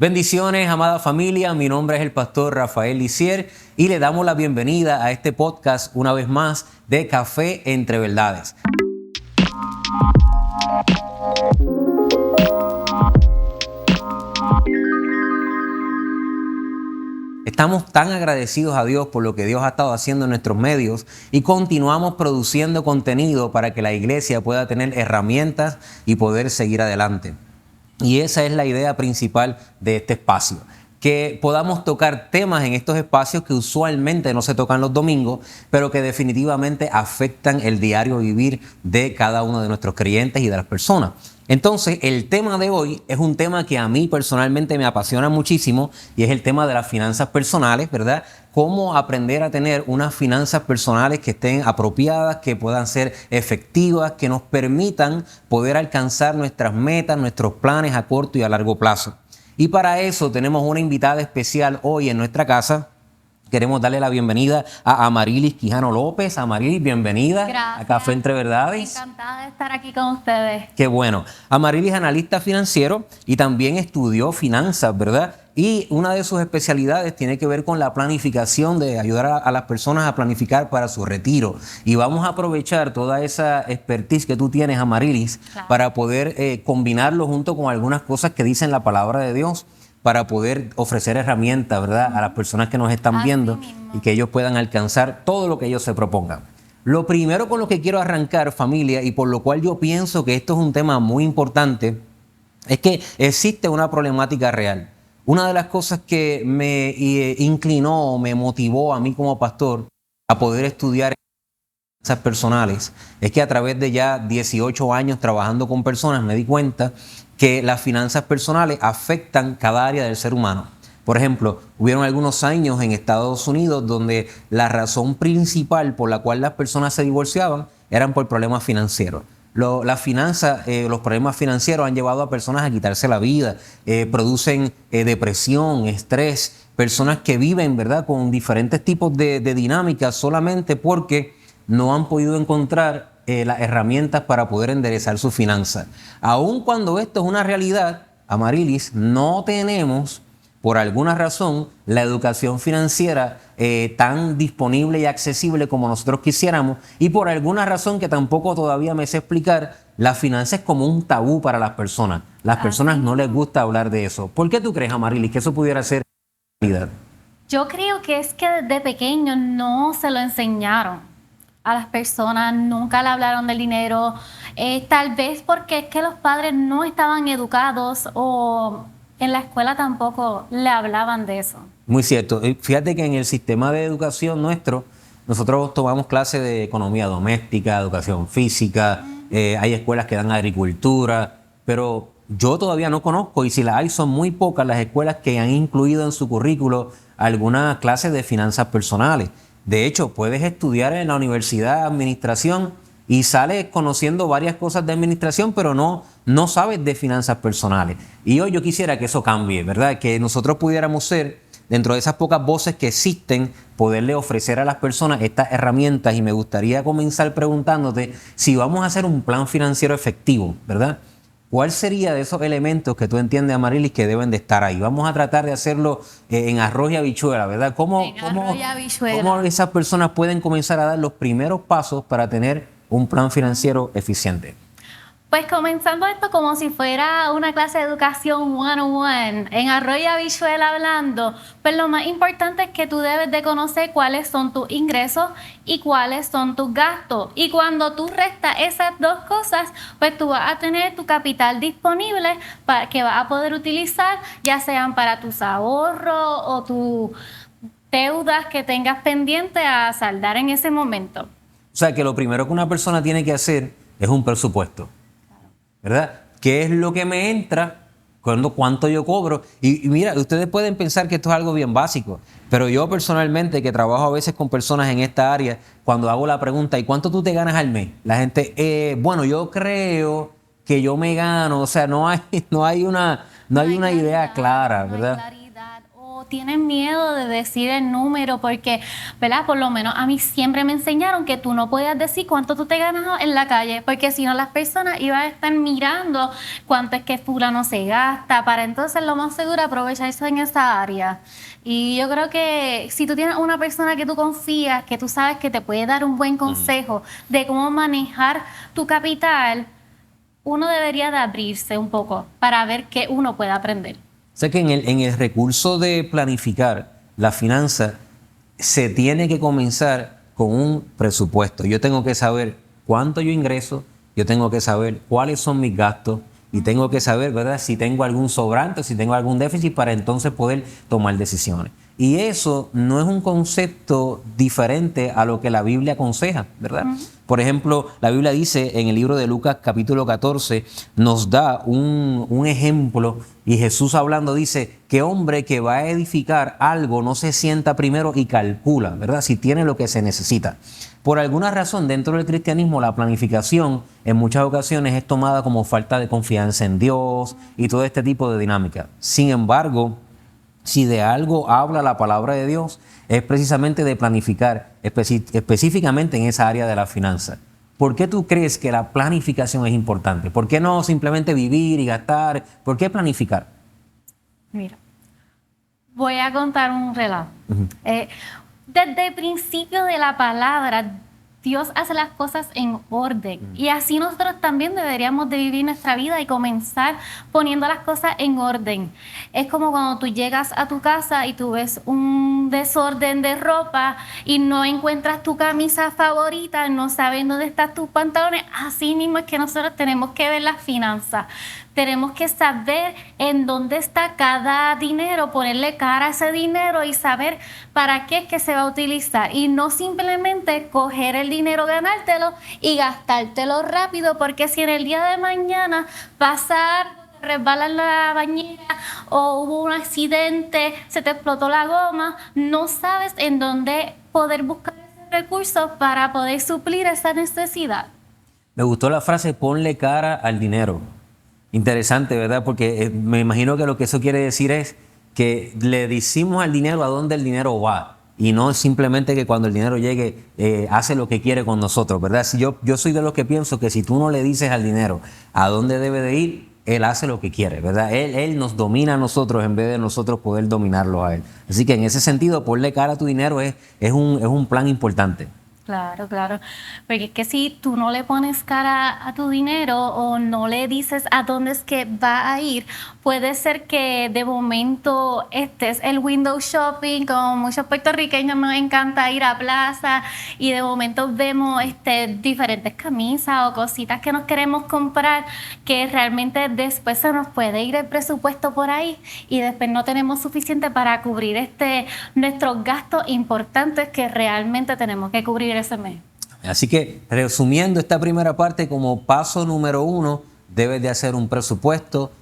Bendiciones, amada familia. Mi nombre es el pastor Rafael Lisier y le damos la bienvenida a este podcast una vez más de Café entre Verdades. Estamos tan agradecidos a Dios por lo que Dios ha estado haciendo en nuestros medios y continuamos produciendo contenido para que la iglesia pueda tener herramientas y poder seguir adelante. Y esa es la idea principal de este espacio, que podamos tocar temas en estos espacios que usualmente no se tocan los domingos, pero que definitivamente afectan el diario vivir de cada uno de nuestros creyentes y de las personas. Entonces, el tema de hoy es un tema que a mí personalmente me apasiona muchísimo y es el tema de las finanzas personales, ¿verdad? Cómo aprender a tener unas finanzas personales que estén apropiadas, que puedan ser efectivas, que nos permitan poder alcanzar nuestras metas, nuestros planes a corto y a largo plazo. Y para eso tenemos una invitada especial hoy en nuestra casa. Queremos darle la bienvenida a Amarilis Quijano López. Amarilis, bienvenida. Gracias. A Café Entre Verdades. Encantada de estar aquí con ustedes. Qué bueno. Amarilis es analista financiero y también estudió finanzas, ¿verdad? Y una de sus especialidades tiene que ver con la planificación, de ayudar a las personas a planificar para su retiro. Y vamos a aprovechar toda esa expertise que tú tienes, Amarilis, claro, para poder combinarlo junto con algunas cosas que dicen la palabra de Dios, para poder ofrecer herramientas, ¿verdad?, a las personas que nos están viendo y que ellos puedan alcanzar todo lo que ellos se propongan. Lo primero con lo que quiero arrancar, familia, y por lo cual yo pienso que esto es un tema muy importante, es que existe una problemática real. Una de las cosas que me inclinó, me motivó a mí como pastor a poder estudiar finanzas personales, es que a través de ya 18 años trabajando con personas me di cuenta que las finanzas personales afectan cada área del ser humano. Por ejemplo, hubieron algunos años en Estados Unidos donde la razón principal por la cual las personas se divorciaban eran por problemas financieros. Las finanzas, los problemas financieros han llevado a personas a quitarse la vida, producen depresión, estrés, personas que viven, ¿verdad?, con diferentes tipos de dinámicas solamente porque no han podido encontrar las herramientas para poder enderezar sus finanzas. Aun cuando esto es una realidad, Amarilis, no tenemos, por alguna razón, la educación financiera tan disponible y accesible como nosotros quisiéramos, y por alguna razón que tampoco todavía me sé explicar, la finanza es como un tabú para las personas. Las personas no les gusta hablar de eso. ¿Por qué tú crees, Amarilis, que eso pudiera ser realidad? Yo creo que es que desde pequeños no se lo enseñaron a las personas, nunca le hablaron del dinero, tal vez porque es que los padres no estaban educados o en la escuela tampoco le hablaban de eso. Muy cierto. Fíjate que en el sistema de educación nuestro, nosotros tomamos clases de economía doméstica, educación física, hay escuelas que dan agricultura, pero yo todavía no conozco, y si las hay son muy pocas las escuelas que han incluido en su currículo alguna clase de finanzas personales. De hecho, puedes estudiar en la universidad de administración y sales conociendo varias cosas de administración, pero no sabes de finanzas personales. Y hoy yo quisiera que eso cambie, ¿verdad? Que nosotros pudiéramos ser, dentro de esas pocas voces que existen, poderle ofrecer a las personas estas herramientas. Y me gustaría comenzar preguntándote si vamos a hacer un plan financiero efectivo, ¿verdad? ¿Cuál sería de esos elementos que tú entiendes, Amarilis, que deben de estar ahí? Vamos a tratar de hacerlo en arroz y habichuela, ¿verdad? ¿Cómo esas personas pueden comenzar a dar los primeros pasos para tener un plan financiero eficiente? Pues comenzando esto como si fuera una clase de educación one-on-one, en arroz y habichuela hablando, pues lo más importante es que tú debes de conocer cuáles son tus ingresos y cuáles son tus gastos. Y cuando tú restas esas dos cosas, pues tú vas a tener tu capital disponible para que vas a poder utilizar, ya sean para tus ahorros o tus deudas que tengas pendiente a saldar en ese momento. O sea, que lo primero que una persona tiene que hacer es un presupuesto, ¿verdad? ¿Qué es lo que me entra? ¿Cuánto yo cobro? Y mira, ustedes pueden pensar que esto es algo bien básico, pero yo personalmente, que trabajo a veces con personas en esta área, cuando hago la pregunta, ¿y cuánto tú te ganas al mes? La gente, bueno, yo creo que yo me gano, o sea, no hay una idea clara, ¿verdad? No hay claridad. O tienen miedo de decir el número porque, ¿verdad? Por lo menos a mí siempre me enseñaron que tú no podías decir cuánto tú te ganas en la calle, porque si no las personas iban a estar mirando cuánto es que fulano se gasta, para entonces lo más seguro aprovecharse en esa área. Y yo creo que si tú tienes una persona que tú confías, que tú sabes que te puede dar un buen consejo de cómo manejar tu capital, uno debería de abrirse un poco para ver qué uno puede aprender. Sé que en el recurso de planificar la finanza se tiene que comenzar con un presupuesto. Yo tengo que saber cuánto yo ingreso, yo tengo que saber cuáles son mis gastos y tengo que saber, ¿verdad?, si tengo algún sobrante, si tengo algún déficit para entonces poder tomar decisiones. Y eso no es un concepto diferente a lo que la Biblia aconseja, ¿verdad? Por ejemplo, la Biblia dice en el libro de Lucas capítulo 14, nos da un ejemplo y Jesús hablando dice que hombre que va a edificar algo no se sienta primero y calcula, ¿verdad?, si tiene lo que se necesita. Por alguna razón dentro del cristianismo la planificación en muchas ocasiones es tomada como falta de confianza en Dios y todo este tipo de dinámica. Sin embargo, si de algo habla la palabra de Dios, es precisamente de planificar específicamente en esa área de la finanza. ¿Por qué tú crees que la planificación es importante? ¿Por qué no simplemente vivir y gastar? ¿Por qué planificar? Mira, voy a contar un relato. Desde el principio de la palabra, Dios hace las cosas en orden y así nosotros también deberíamos de vivir nuestra vida y comenzar poniendo las cosas en orden. Es como cuando tú llegas a tu casa y tú ves un desorden de ropa y no encuentras tu camisa favorita, no sabes dónde están tus pantalones. Así mismo es que nosotros tenemos que ver las finanzas. Tenemos que saber en dónde está cada dinero, ponerle cara a ese dinero y saber para qué es que se va a utilizar. Y no simplemente coger el dinero, ganártelo y gastártelo rápido, porque si en el día de mañana pasa algo, te resbala en la bañera o hubo un accidente, se te explotó la goma, no sabes en dónde poder buscar ese recurso para poder suplir esa necesidad. Me gustó la frase, ponle cara al dinero. Interesante, ¿verdad? Porque me imagino que lo que eso quiere decir es que le decimos al dinero a dónde el dinero va y no simplemente que cuando el dinero llegue hace lo que quiere con nosotros, ¿verdad? Si yo soy de los que pienso que si tú no le dices al dinero a dónde debe de ir, él hace lo que quiere, ¿verdad? Él nos domina a nosotros en vez de nosotros poder dominarlo a él. Así que en ese sentido, ponle cara a tu dinero es un plan importante. Claro, claro, porque es que si tú no le pones cara a tu dinero o no le dices a dónde es que va a ir, puede ser que de momento estés el window shopping, como muchos puertorriqueños nos encanta ir a plaza y de momento vemos diferentes camisas o cositas que nos queremos comprar que realmente después se nos puede ir el presupuesto por ahí y después no tenemos suficiente para cubrir nuestros gastos importantes que realmente tenemos que cubrir ese mes. Así que resumiendo esta primera parte, como paso número 1, debes de hacer un presupuesto,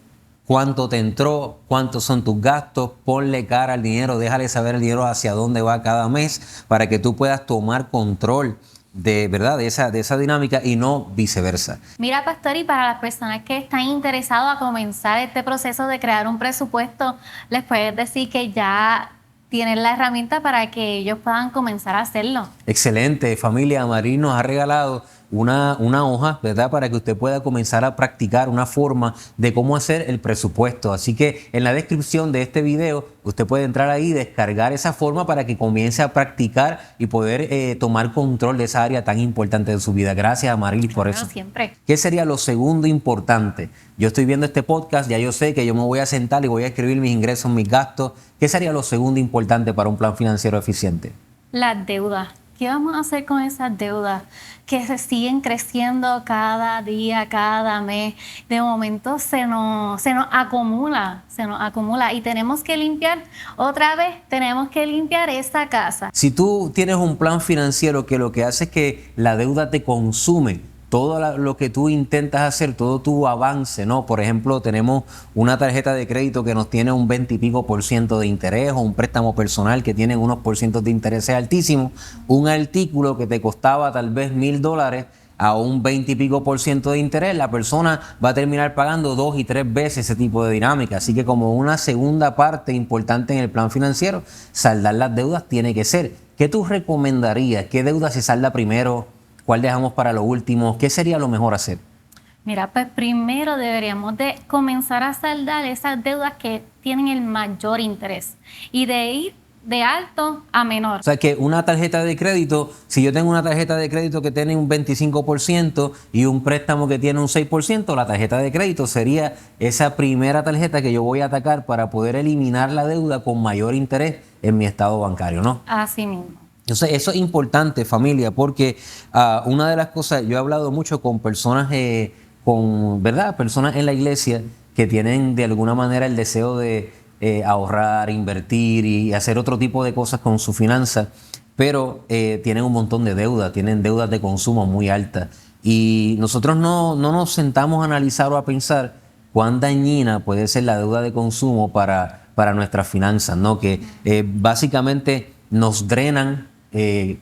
cuánto te entró, cuántos son tus gastos, ponle cara al dinero, déjale saber el dinero hacia dónde va cada mes para que tú puedas tomar control de verdad de esa dinámica y no viceversa. Mira, pastor, y para las personas que están interesadas a comenzar este proceso de crear un presupuesto, les puedes decir que ya tienen la herramienta para que ellos puedan comenzar a hacerlo. Excelente, familia. Marín nos ha regalado una hoja, ¿verdad?, para que usted pueda comenzar a practicar una forma de cómo hacer el presupuesto. Así que en la descripción de este video usted puede entrar ahí y descargar esa forma para que comience a practicar y poder tomar control de esa área tan importante de su vida. Gracias a Marilis por eso. Siempre. ¿Qué sería lo segundo importante? Yo estoy viendo este podcast, ya yo sé que yo me voy a sentar y voy a escribir mis ingresos, mis gastos. ¿Qué sería lo segundo importante para un plan financiero eficiente? Las deudas. ¿Qué vamos a hacer con esas deudas que se siguen creciendo cada día, cada mes? De momento se nos acumula y tenemos que limpiar, otra vez tenemos que limpiar esa casa. Si tú tienes un plan financiero que lo que hace es que la deuda te consume, todo lo que tú intentas hacer, todo tu avance, ¿no? Por ejemplo, tenemos una tarjeta de crédito que nos tiene un 20 y pico % de interés o un préstamo personal que tiene unos % de interés altísimos, un artículo que te costaba tal vez $1,000 a un 20 y pico por ciento de interés, la persona va a terminar pagando 2 y 3 veces ese tipo de dinámica. Así que como una segunda parte importante en el plan financiero, saldar las deudas tiene que ser. ¿Qué tú recomendarías? ¿Qué deuda se salda primero? ¿Cuál dejamos para lo último? ¿Qué sería lo mejor hacer? Mira, pues primero deberíamos de comenzar a saldar esas deudas que tienen el mayor interés y de ir de alto a menor. O sea que una tarjeta de crédito, si yo tengo una tarjeta de crédito que tiene un 25% y un préstamo que tiene un 6%, la tarjeta de crédito sería esa primera tarjeta que yo voy a atacar para poder eliminar la deuda con mayor interés en mi estado bancario, ¿no? Así mismo. Entonces, eso es importante, familia, porque una de las cosas, yo he hablado mucho con personas, ¿verdad? Personas en la iglesia que tienen de alguna manera el deseo de ahorrar, invertir y hacer otro tipo de cosas con su finanza, pero tienen un montón de deudas, tienen deudas de consumo muy altas. Y nosotros no nos sentamos a analizar o a pensar cuán dañina puede ser la deuda de consumo para nuestras finanzas, ¿no? Que básicamente nos drenan,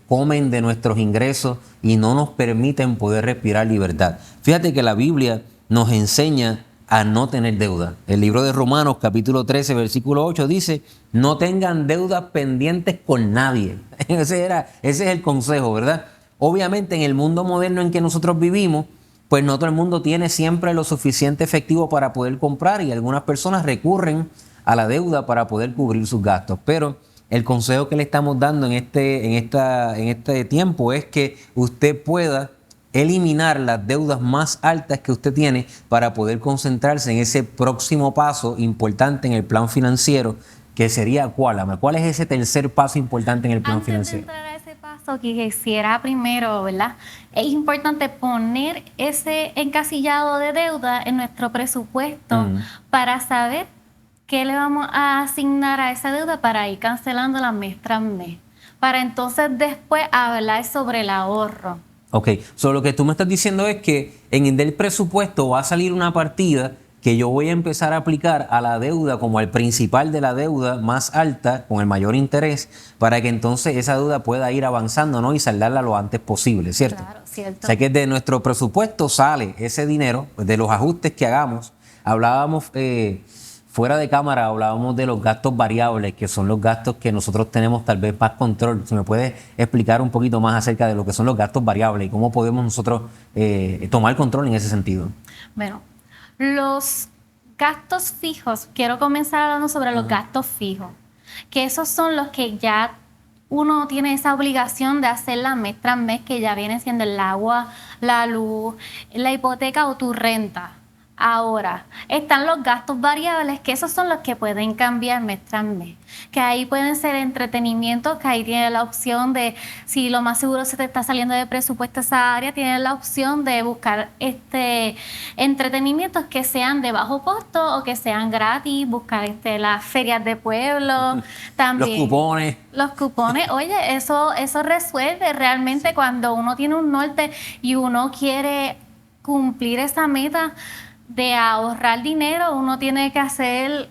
comen de nuestros ingresos y no nos permiten poder respirar libertad. Fíjate que la Biblia nos enseña a no tener deuda. El libro de Romanos, capítulo 13, versículo 8, dice, no tengan deudas pendientes con nadie. Ese es el consejo, ¿verdad? Obviamente en el mundo moderno en que nosotros vivimos, pues no todo el mundo tiene siempre lo suficiente efectivo para poder comprar y algunas personas recurren a la deuda para poder cubrir sus gastos. Pero el consejo que le estamos dando en este tiempo es que usted pueda eliminar las deudas más altas que usted tiene para poder concentrarse en ese próximo paso importante en el plan financiero, que sería ¿cuál, Ama? ¿Cuál es ese tercer paso importante en el plan financiero? Antes de entrar a ese paso, que quisiera primero, ¿verdad? Es importante poner ese encasillado de deuda en nuestro presupuesto para saber qué le vamos a asignar a esa deuda para ir cancelándola mes tras mes. Para entonces después hablar sobre el ahorro. Ok, lo que tú me estás diciendo es que en el del presupuesto va a salir una partida que yo voy a empezar a aplicar a la deuda como al principal de la deuda más alta, con el mayor interés, para que entonces esa deuda pueda ir avanzando, ¿no? Y saldarla lo antes posible, ¿cierto? Claro, cierto. O sea que de nuestro presupuesto sale ese dinero, pues, de los ajustes que hagamos. Hablábamos fuera de cámara, hablábamos de los gastos variables, que son los gastos que nosotros tenemos tal vez más control. Si me puedes explicar un poquito más acerca de lo que son los gastos variables y cómo podemos nosotros tomar control en ese sentido. Bueno, los gastos fijos, quiero comenzar hablando sobre los gastos fijos, que esos son los que ya uno tiene esa obligación de hacerla mes tras mes, que ya viene siendo el agua, la luz, la hipoteca o tu renta. Ahora, están los gastos variables, que esos son los que pueden cambiar mes tras mes, que ahí pueden ser entretenimientos, que ahí tienes la opción de, si lo más seguro se te está saliendo de presupuesto esa área, tienes la opción de buscar entretenimientos que sean de bajo costo o que sean gratis, buscar las ferias de pueblo, también los cupones, oye, eso resuelve realmente cuando uno tiene un norte y uno quiere cumplir esa meta de ahorrar dinero, uno tiene que hacer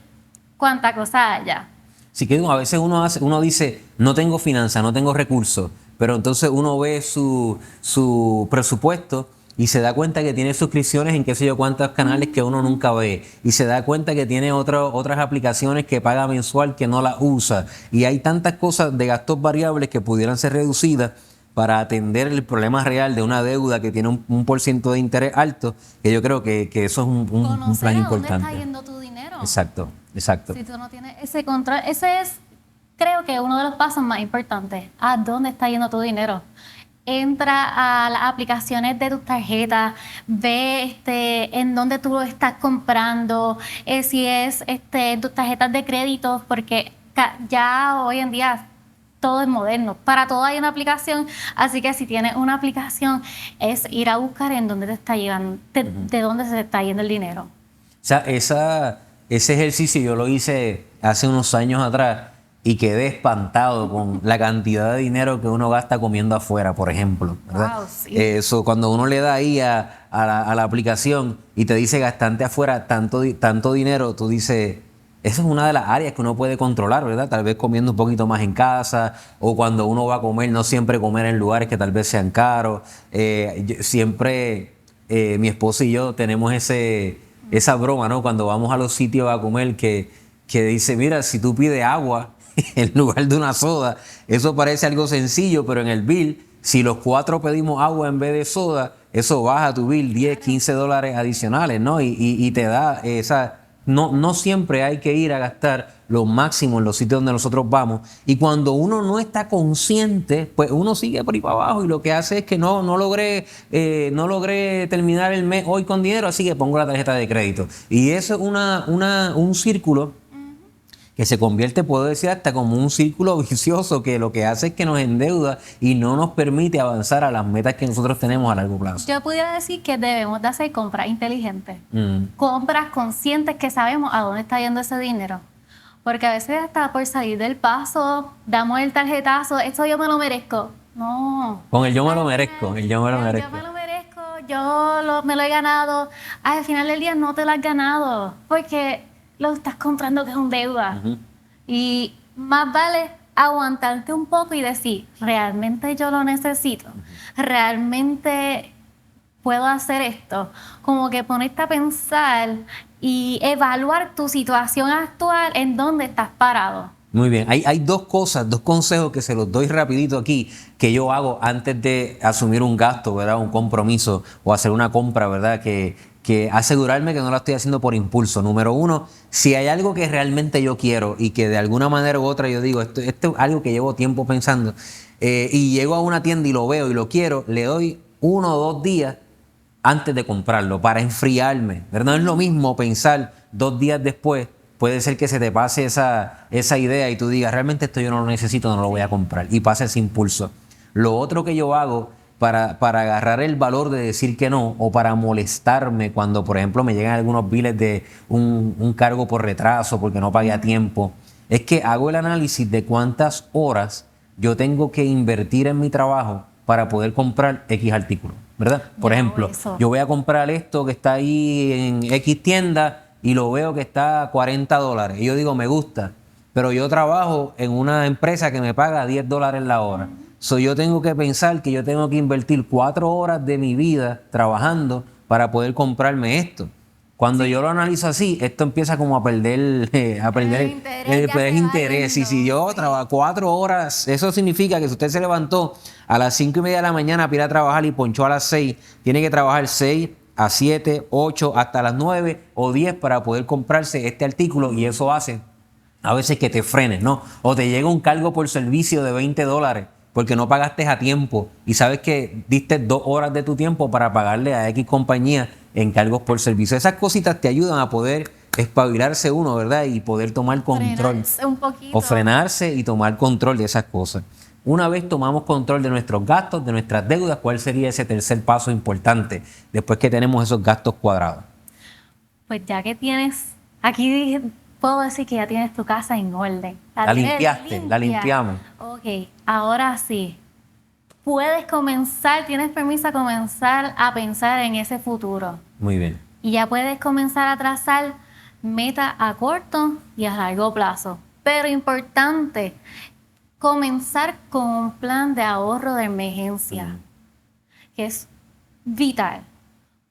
cuánta cosa haya. Sí, que a veces uno dice, no tengo finanzas, no tengo recursos, pero entonces uno ve su presupuesto y se da cuenta que tiene suscripciones en qué sé yo cuántos canales que uno nunca ve, y se da cuenta que tiene otras aplicaciones que paga mensual que no las usa, y hay tantas cosas de gastos variables que pudieran ser reducidas para atender el problema real de una deuda que tiene un por ciento de interés alto, que yo creo que eso es un plan importante. ¿Dónde está yendo tu dinero? Exacto. Si tú no tienes ese control, ese es, creo que uno de los pasos más importantes. ¿A dónde está yendo tu dinero? Entra a las aplicaciones de tus tarjetas, ve en dónde tú lo estás comprando, si es tus tarjetas de crédito, porque ya hoy en día todo es moderno, para todo hay una aplicación, así que si tienes una aplicación es ir a buscar en dónde te está llegando, de dónde se te está yendo el dinero. O sea, ese ejercicio yo lo hice hace unos años atrás y quedé espantado con la cantidad de dinero que uno gasta comiendo afuera, por ejemplo, ¿verdad? Wow, sí. Eso, cuando uno le da ahí a la aplicación y te dice gastante afuera tanto dinero, tú dices, esa es una de las áreas que uno puede controlar, ¿verdad? Tal vez comiendo un poquito más en casa o cuando uno va a comer, no siempre comer en lugares que tal vez sean caros. Siempre mi esposa y yo tenemos esa broma, ¿no? Cuando vamos a los sitios a comer que dice, mira, si tú pides agua en lugar de una soda, eso parece algo sencillo, pero en el bill, si los 4 pedimos agua en vez de soda, eso baja tu bill $10, $15 adicionales, ¿no? Y te da esa... No siempre hay que ir a gastar lo máximo en los sitios donde nosotros vamos. Y cuando uno no está consciente, pues uno sigue por ahí para abajo y lo que hace es que no logré terminar el mes hoy con dinero, así que pongo la tarjeta de crédito. Y eso es un círculo que se convierte, puedo decir, hasta como un círculo vicioso que lo que hace es que nos endeuda y no nos permite avanzar a las metas que nosotros tenemos a largo plazo. Yo pudiera decir que debemos de hacer compras inteligentes, compras conscientes que sabemos a dónde está yendo ese dinero. Porque a veces hasta por salir del paso, damos el tarjetazo, esto yo me lo merezco. No. Con el yo me lo merezco, el yo me lo merezco. Yo me lo merezco, me lo he ganado. Al final del día no te lo has ganado, porque lo estás comprando que es un deuda. Y más vale aguantarte un poco y decir, ¿realmente yo lo necesito? ¿Realmente puedo hacer esto? Como que ponerte a pensar y evaluar tu situación actual en dónde estás parado. Muy bien, hay dos consejos que se los doy rapidito aquí que yo hago antes de asumir un gasto, ¿verdad? Un compromiso o hacer una compra, ¿verdad? Que asegurarme que no la estoy haciendo por impulso. Número 1, si hay algo que realmente yo quiero y que de alguna manera u otra yo digo, esto es algo que llevo tiempo pensando y llego a una tienda y lo veo y lo quiero, le doy 1 o 2 días antes de comprarlo para enfriarme, ¿verdad? No es lo mismo pensar 2 días después. Puede ser que se te pase esa idea y tú digas, realmente esto yo no lo necesito, no lo voy a comprar. Y pasa ese impulso. Lo otro que yo hago para agarrar el valor de decir que no o para molestarme cuando, por ejemplo, me llegan algunos biles de un cargo por retraso porque no pagué a tiempo, es que hago el análisis de cuántas horas yo tengo que invertir en mi trabajo para poder comprar X artículo, ¿verdad? Por ejemplo, yo voy a comprar esto que está ahí en X tienda y lo veo que está a $40. Y yo digo, me gusta, pero yo trabajo en una empresa que me paga $10 la hora. Yo tengo que pensar que yo tengo que invertir 4 horas de mi vida trabajando para poder comprarme esto. Cuando yo lo analizo así, esto empieza como a perder interés. Y si yo trabajo 4 horas, eso significa que si usted se levantó a las 5:30 de la mañana para ir a trabajar y ponchó a las 6, tiene que trabajar 6 a 7, 8, hasta las 9 o 10 para poder comprarse este artículo, y eso hace a veces que te frenes, ¿no? O te llega un cargo por servicio de $20 porque no pagaste a tiempo y sabes que diste 2 horas de tu tiempo para pagarle a X compañía en cargos por servicio. Esas cositas te ayudan a poder espabilarse uno, ¿verdad? Y poder tomar control. Frenarse un poquito. O frenarse y tomar control de esas cosas. Una vez tomamos control de nuestros gastos, de nuestras deudas, ¿cuál sería ese tercer paso importante después que tenemos esos gastos cuadrados? Pues ya que tienes, aquí puedo decir que ya tienes tu casa en orden. La limpiaste, la limpiamos. Ok, ahora sí. Puedes comenzar, tienes permiso a comenzar a pensar en ese futuro. Muy bien. Y ya puedes comenzar a trazar metas a corto y a largo plazo. Pero importante, comenzar con un plan de ahorro de emergencia, que es vital.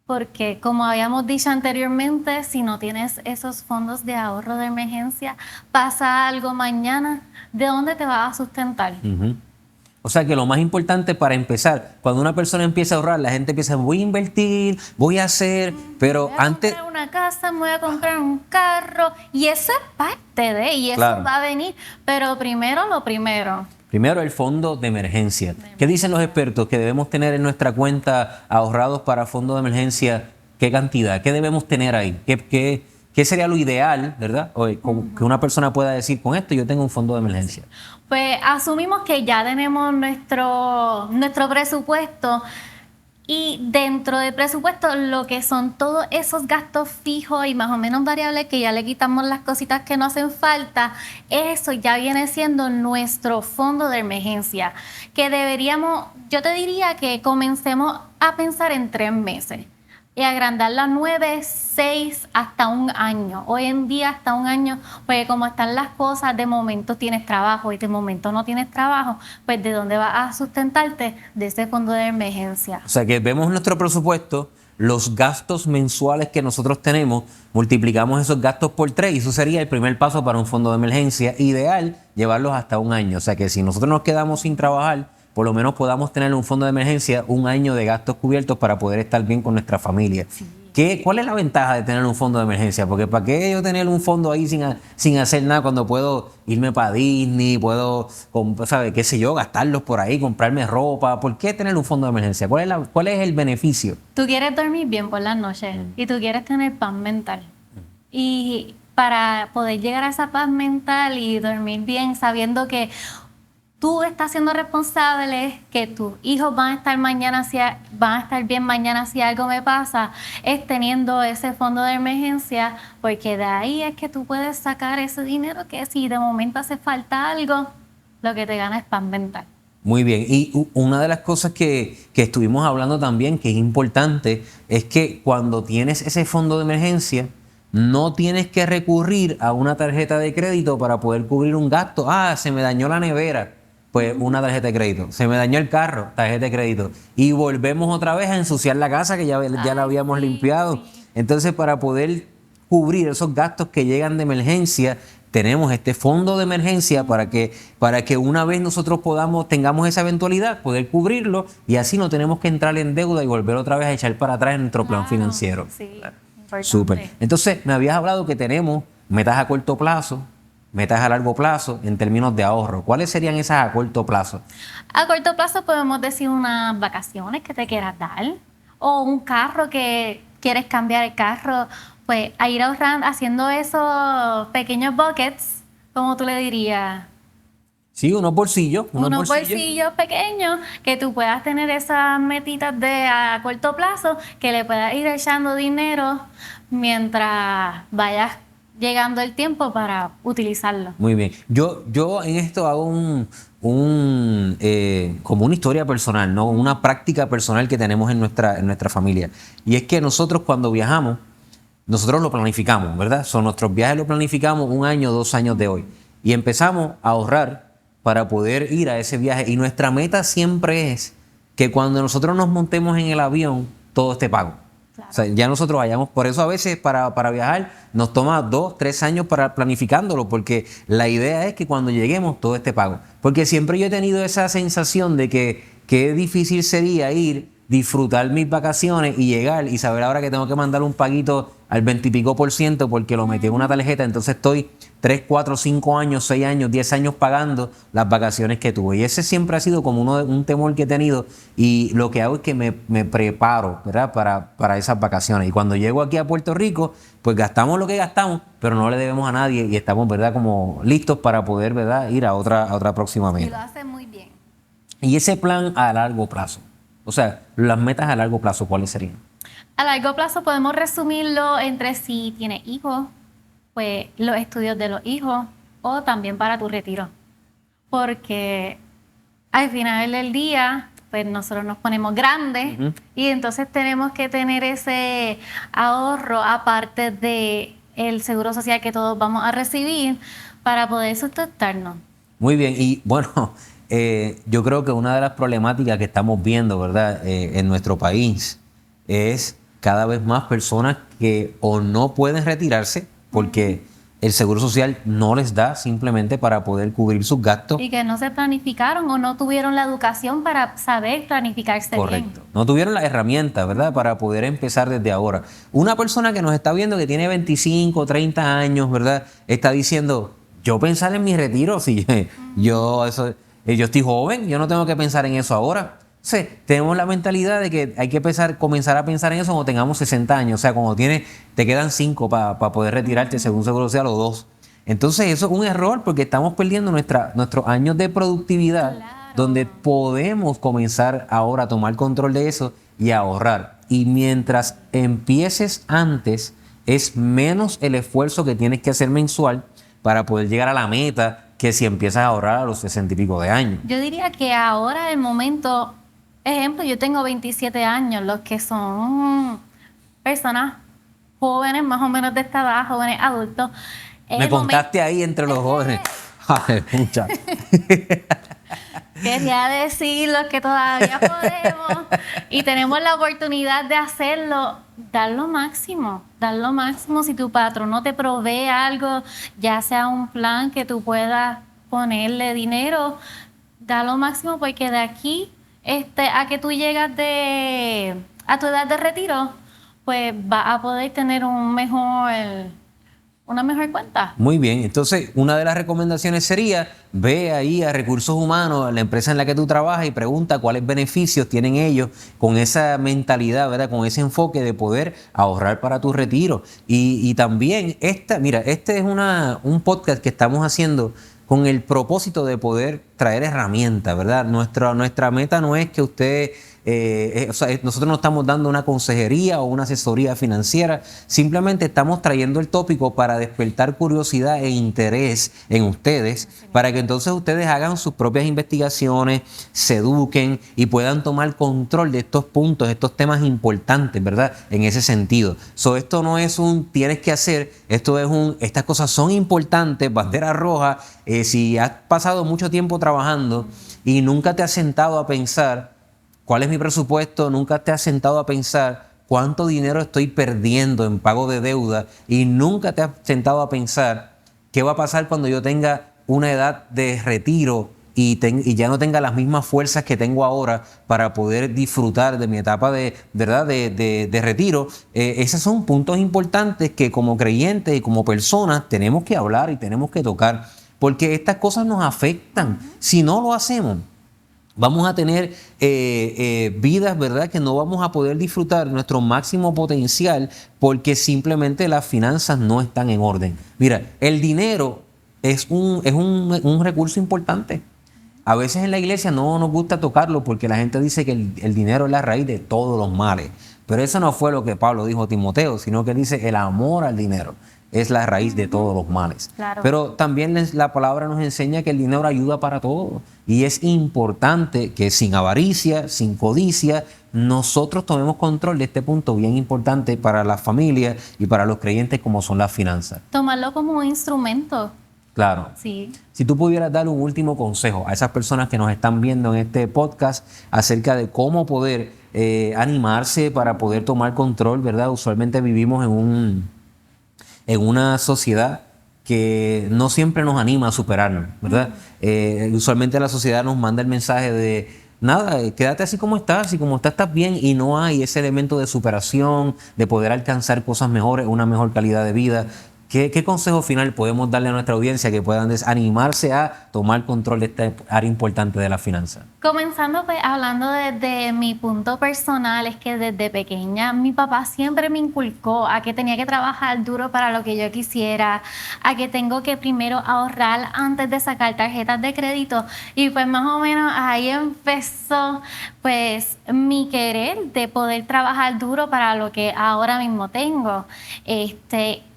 Porque, como habíamos dicho anteriormente, si no tienes esos fondos de ahorro de emergencia, pasa algo mañana, ¿de dónde te vas a sustentar? O sea que lo más importante para empezar, cuando una persona empieza a ahorrar, la gente empieza, voy a invertir, voy a hacer, pero antes... Voy a comprar una casa, me voy a comprar un carro, y eso es parte de, y eso Claro. va a venir, pero primero lo primero. Primero, el fondo de emergencia. ¿Qué dicen los expertos? Que debemos tener en nuestra cuenta ahorrados para fondo de emergencia. ¿Qué cantidad? ¿Qué debemos tener ahí? ¿Qué sería lo ideal, verdad? O que una persona pueda decir, con esto yo tengo un fondo de emergencia. Pues asumimos que ya tenemos nuestro presupuesto, y dentro del presupuesto lo que son todos esos gastos fijos y más o menos variables, que ya le quitamos las cositas que no hacen falta, eso ya viene siendo nuestro fondo de emergencia, que deberíamos, yo te diría que comencemos a pensar en 3 meses. y agrandarla a 9, 6, hasta un año. Hoy en día hasta un año, porque como están las cosas, de momento tienes trabajo y de momento no tienes trabajo, pues ¿de dónde vas a sustentarte? De ese fondo de emergencia. O sea que vemos nuestro presupuesto, los gastos mensuales que nosotros tenemos, multiplicamos esos gastos por 3 y eso sería el primer paso para un fondo de emergencia. Ideal llevarlos hasta un año. O sea que si nosotros nos quedamos sin trabajar, por lo menos podamos tener un fondo de emergencia, un año de gastos cubiertos para poder estar bien con nuestra familia. Sí. ¿Cuál es la ventaja de tener un fondo de emergencia? Porque ¿para qué yo tener un fondo ahí sin hacer nada cuando puedo irme para Disney, puedo, ¿sabe? Qué sé yo, gastarlos por ahí, comprarme ropa? ¿Por qué tener un fondo de emergencia? ¿Cuál es el beneficio? Tú quieres dormir bien por las noches y tú quieres tener paz mental. Y para poder llegar a esa paz mental y dormir bien sabiendo que tú estás siendo responsable, que tus hijos van a estar bien mañana si algo me pasa, es teniendo ese fondo de emergencia, porque de ahí es que tú puedes sacar ese dinero que si de momento hace falta algo, lo que te gana es paz mental. Muy bien, y una de las cosas que estuvimos hablando también, que es importante, es que cuando tienes ese fondo de emergencia, no tienes que recurrir a una tarjeta de crédito para poder cubrir un gasto. Se me dañó la nevera. Pues una tarjeta de crédito. Se me dañó el carro, tarjeta de crédito. Y volvemos otra vez a ensuciar la casa que ya la habíamos limpiado. Sí. Entonces, para poder cubrir esos gastos que llegan de emergencia, tenemos este fondo de emergencia para que una vez nosotros tengamos esa eventualidad, poder cubrirlo y así no tenemos que entrar en deuda y volver otra vez a echar para atrás en nuestro plan financiero. Sí, súper. Entonces, me habías hablado que tenemos metas a corto plazo, metas a largo plazo en términos de ahorro. ¿Cuáles serían esas a corto plazo? A corto plazo podemos decir unas vacaciones que te quieras dar o un carro que quieres cambiar el carro, pues a ir ahorrando, haciendo esos pequeños buckets, como tú le dirías. Sí, unos bolsillos. Unos bolsillos pequeños que tú puedas tener esas metitas a corto plazo que le puedas ir echando dinero mientras vayas llegando el tiempo para utilizarlo. Muy bien. Yo en esto hago como una historia personal, ¿no? Una práctica personal que tenemos en nuestra familia. Y es que nosotros cuando viajamos, nosotros lo planificamos, ¿verdad? Nuestros viajes los planificamos 1 año, 2 años de hoy. Y empezamos a ahorrar para poder ir a ese viaje. Y nuestra meta siempre es que cuando nosotros nos montemos en el avión, todo esté pago. Claro. O sea, ya nosotros vayamos, por eso a veces para viajar nos toma 2, 3 años para planificándolo, porque la idea es que cuando lleguemos todo esté pago. Porque siempre yo he tenido esa sensación de que qué difícil sería disfrutar mis vacaciones y llegar y saber ahora que tengo que mandar un paguito al 20 y pico % porque lo metí en una tarjeta, entonces estoy 3, 4, 5 años, 6 años, 10 años pagando las vacaciones que tuve. Y ese siempre ha sido como un temor que he tenido y lo que hago es que me preparo, ¿verdad? para esas vacaciones. Y cuando llego aquí a Puerto Rico, pues gastamos lo que gastamos, pero no le debemos a nadie y estamos, ¿verdad? Como listos para poder, ¿verdad? Ir a otra próxima meta. Y lo hace muy bien. Y ese plan a largo plazo, o sea, las metas a largo plazo, ¿cuáles serían? A largo plazo podemos resumirlo entre si tienes hijos, pues los estudios de los hijos o también para tu retiro. Porque al final del día, pues nosotros nos ponemos grandes y entonces tenemos que tener ese ahorro aparte de el seguro social que todos vamos a recibir para poder sustentarnos. Muy bien, y bueno, yo creo que una de las problemáticas que estamos viendo, ¿verdad? En nuestro país es cada vez más personas que o no pueden retirarse porque el seguro social no les da simplemente para poder cubrir sus gastos. Y que no se planificaron o no tuvieron la educación para saber planificarse. Correcto. Bien. No tuvieron las herramientas, ¿verdad? Para poder empezar desde ahora. Una persona que nos está viendo que tiene 25, 30 años, ¿verdad? Está diciendo, yo pensar en mi retiro, si yo estoy joven, yo no tengo que pensar en eso ahora. Sí, tenemos la mentalidad de que hay que comenzar a pensar en eso cuando tengamos 60 años. O sea, cuando te quedan 5 para poder retirarte según seguro social o 2. Entonces eso es un error porque estamos perdiendo nuestros años de productividad, claro, donde podemos comenzar ahora a tomar control de eso y a ahorrar. Y mientras empieces antes, es menos el esfuerzo que tienes que hacer mensual para poder llegar a la meta que si empiezas a ahorrar a los 60 y pico de años. Yo diría que ahora el momento... Ejemplo, yo tengo 27 años, los que son personas jóvenes, más o menos de esta edad, jóvenes adultos. Me contaste ahí entre los jóvenes. Aleluya. Quería decir lo que todavía podemos y tenemos la oportunidad de hacerlo, dar lo máximo, dar lo máximo. Si tu patrón no te provee algo, ya sea un plan que tú puedas ponerle dinero, da lo máximo, porque de aquí a que tú llegas a tu edad de retiro, pues vas a poder tener una mejor cuenta. Muy bien, entonces una de las recomendaciones sería: ve ahí a Recursos Humanos, a la empresa en la que tú trabajas, y pregunta cuáles beneficios tienen ellos con esa mentalidad, ¿verdad? Con ese enfoque de poder ahorrar para tu retiro. Y también este es un podcast que estamos haciendo con el propósito de poder traer herramientas, ¿verdad? Nuestra meta no es que usted... nosotros no estamos dando una consejería o una asesoría financiera, simplemente estamos trayendo el tópico para despertar curiosidad e interés en ustedes, para que entonces ustedes hagan sus propias investigaciones, se eduquen y puedan tomar control de estos puntos, estos temas importantes, ¿verdad? En ese sentido. Esto no es un tienes que hacer, estas cosas son importantes, bandera roja. Si has pasado mucho tiempo trabajando y nunca te has sentado a pensar ¿cuál es mi presupuesto? Nunca te has sentado a pensar cuánto dinero estoy perdiendo en pago de deuda, y nunca te has sentado a pensar qué va a pasar cuando yo tenga una edad de retiro y ya no tenga las mismas fuerzas que tengo ahora para poder disfrutar de mi etapa de retiro. Esos son puntos importantes que como creyentes y como personas tenemos que hablar y tenemos que tocar, porque estas cosas nos afectan. Si no lo hacemos, vamos a tener vidas, ¿verdad?, que no vamos a poder disfrutar nuestro máximo potencial porque simplemente las finanzas no están en orden. Mira, el dinero es un recurso importante. A veces en la iglesia no nos gusta tocarlo porque la gente dice que el dinero es la raíz de todos los males. Pero eso no fue lo que Pablo dijo a Timoteo, sino que dice el amor al dinero es la raíz de todos los males. Claro. Pero también la palabra nos enseña que el dinero ayuda para todo. Y es importante que sin avaricia, sin codicia, nosotros tomemos control de este punto bien importante para las familias y para los creyentes, como son las finanzas. Tomarlo como un instrumento. Claro. Sí. Si tú pudieras dar un último consejo a esas personas que nos están viendo en este podcast acerca de cómo poder animarse para poder tomar control, ¿verdad? Usualmente vivimos en una sociedad que no siempre nos anima a superarnos, ¿verdad? Usualmente la sociedad nos manda el mensaje de nada, quédate así como estás, y como estás bien, y no hay ese elemento de superación, de poder alcanzar cosas mejores, una mejor calidad de vida. ¿Qué consejo final podemos darle a nuestra audiencia que puedan animarse a tomar control de esta área importante de la finanza? Comenzando pues hablando desde mi punto personal, es que desde pequeña mi papá siempre me inculcó a que tenía que trabajar duro para lo que yo quisiera, a que tengo que primero ahorrar antes de sacar tarjetas de crédito, y pues más o menos ahí empezó pues mi querer de poder trabajar duro para lo que ahora mismo tengo.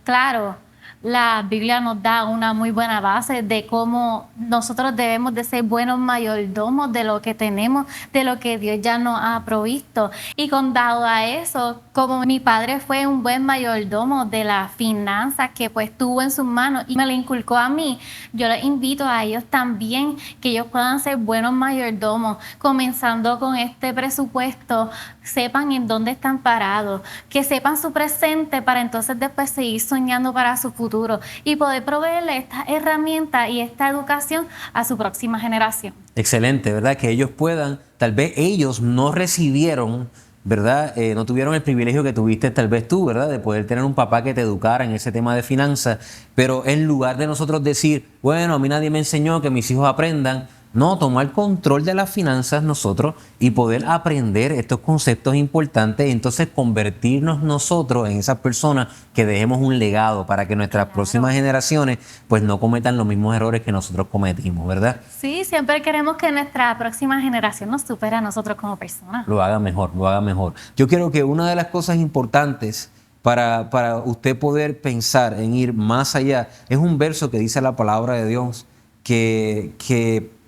Claro, la Biblia nos da una muy buena base de cómo nosotros debemos de ser buenos mayordomos de lo que tenemos, de lo que Dios ya nos ha provisto. Y con dado a eso, como mi padre fue un buen mayordomo de las finanzas que pues tuvo en sus manos y me lo inculcó a mí, yo les invito a ellos también que ellos puedan ser buenos mayordomos, comenzando con este presupuesto. Sepan en dónde están parados, que sepan su presente para entonces después seguir soñando para su futuro y poder proveerle estas herramientas y esta educación a su próxima generación. Excelente, ¿verdad? Que ellos puedan, tal vez ellos no recibieron, ¿verdad? No tuvieron el privilegio que tuviste tal vez tú, ¿verdad? De poder tener un papá que te educara en ese tema de finanzas, pero en lugar de nosotros decir, bueno, a mí nadie me enseñó, que mis hijos aprendan, no, tomar control de las finanzas nosotros y poder aprender estos conceptos importantes y entonces convertirnos nosotros en esas personas que dejemos un legado para que nuestras próximas generaciones pues no cometan los mismos errores que nosotros cometimos, ¿verdad? Sí, siempre queremos que nuestra próxima generación nos supere a nosotros como personas. Lo haga mejor, lo haga mejor. Yo creo que una de las cosas importantes para usted poder pensar en ir más allá es un verso que dice la palabra de Dios que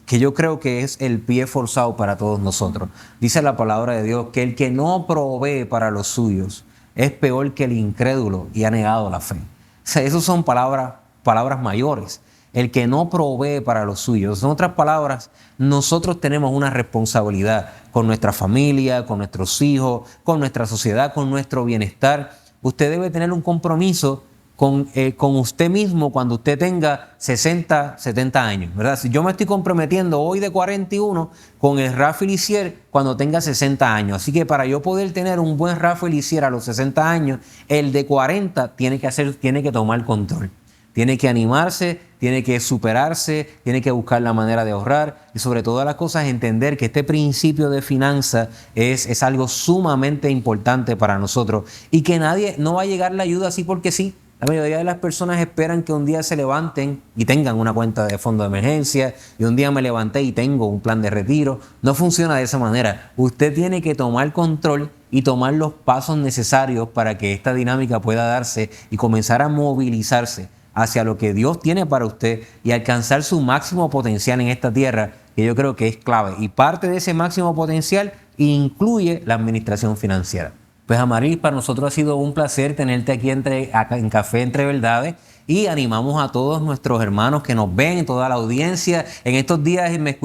yo creo que es el pie forzado para todos nosotros. Dice la palabra de Dios que el que no provee para los suyos, es peor que el incrédulo y ha negado la fe. O sea, esas son palabras mayores. El que no provee para los suyos. En otras palabras, nosotros tenemos una responsabilidad con nuestra familia, con nuestros hijos, con nuestra sociedad, con nuestro bienestar. Usted debe tener un compromiso con usted mismo cuando usted tenga 60, 70 años, ¿verdad? Si yo me estoy comprometiendo hoy de 41 con el Rafael Lisier cuando tenga 60 años. Así que para yo poder tener un buen Rafael Lisier a los 60 años, el de 40 tiene que tomar control. Tiene que animarse, tiene que superarse, tiene que buscar la manera de ahorrar y sobre todas las cosas entender que este principio de finanzas es algo sumamente importante para nosotros y que no va a llegar la ayuda así porque sí. La mayoría de las personas esperan que un día se levanten y tengan una cuenta de fondo de emergencia y un día me levanté y tengo un plan de retiro. No funciona de esa manera. Usted tiene que tomar control y tomar los pasos necesarios para que esta dinámica pueda darse y comenzar a movilizarse hacia lo que Dios tiene para usted y alcanzar su máximo potencial en esta tierra, que yo creo que es clave. Y parte de ese máximo potencial incluye la administración financiera. Pues Amarilis, para nosotros ha sido un placer tenerte aquí en Café Entre Verdades y animamos a todos nuestros hermanos que nos ven, toda la audiencia. En estos días me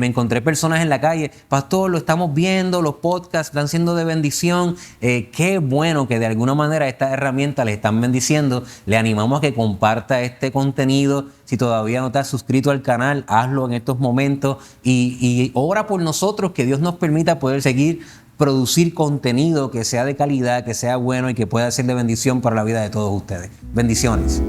encontré personas en la calle, pastor, lo estamos viendo, los podcasts están siendo de bendición. Qué bueno que de alguna manera estas herramientas le están bendiciendo. Le animamos a que comparta este contenido. Si todavía no te has suscrito al canal, hazlo en estos momentos y ora por nosotros, que Dios nos permita poder seguir producir contenido que sea de calidad, que sea bueno y que pueda ser de bendición para la vida de todos ustedes. Bendiciones.